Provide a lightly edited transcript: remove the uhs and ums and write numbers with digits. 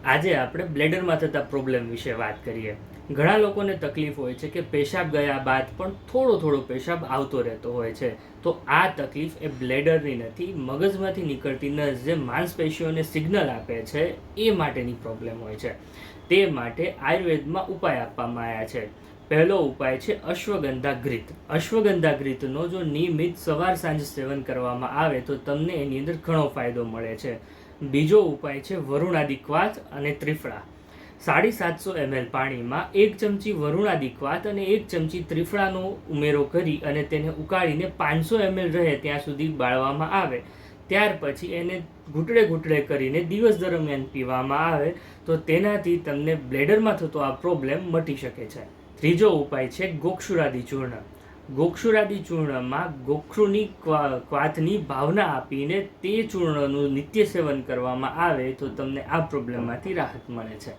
આજે આપણે બ્લેડરમાં થતા પ્રોબ્લેમ વિશે વાત કરીએ. ઘણા લોકોને તકલીફ હોય છે કે પેશાબ ગયા બાદ પણ થોડો થોડો પેશાબ આવતો રહેતો હોય છે. તો આ તકલીફ એ બ્લેડરની નથી, મગજમાંથી નીકળતી નસ જે માંસપેશીઓને સિગ્નલ આપે છે એ માટેની પ્રોબ્લેમ હોય છે. તે માટે આયુર્વેદમાં ઉપાય આપવામાં આવ્યા છે. પહેલો ઉપાય છે અશ્વગંધા ઘૃત. અશ્વગંધા ઘૃતનો જો નિયમિત સવાર સાંજ સેવન કરવામાં આવે તો તમને એની અંદર ઘણો ફાયદો મળે છે. બીજો ઉપાય છે વરુણાદિક્વાત અને ત્રિફળા. 750 ml પાણીમાં 1 ચમચી વરુણાદિક્વાત અને 1 ચમચી ત્રિફળાનો ઉમેરો કરી અને તેને ઉકાળીને 500 ml રહે ત્યાં સુધી બાળવામાં આવે. ત્યાર પછી એને ઘૂંટડે ઘૂંટડે કરીને દિવસ દરમિયાન પીવામાં આવે તો તેનાથી તમને બ્લેડરમાં થતો આ પ્રોબ્લેમ મટી શકે છે. ત્રીજો ઉપાય છે ગોક્ષુરાદિ ચૂર્ણ. ગોક્ષુરાદિ ચૂર્ણમાં ગોખરુની ક્વાથની ભાવના આપીને તે ચૂર્ણનું નિત્ય સેવન કરવામાં આવે તો તમને આ પ્રોબ્લેમમાંથી રાહત મળે છે.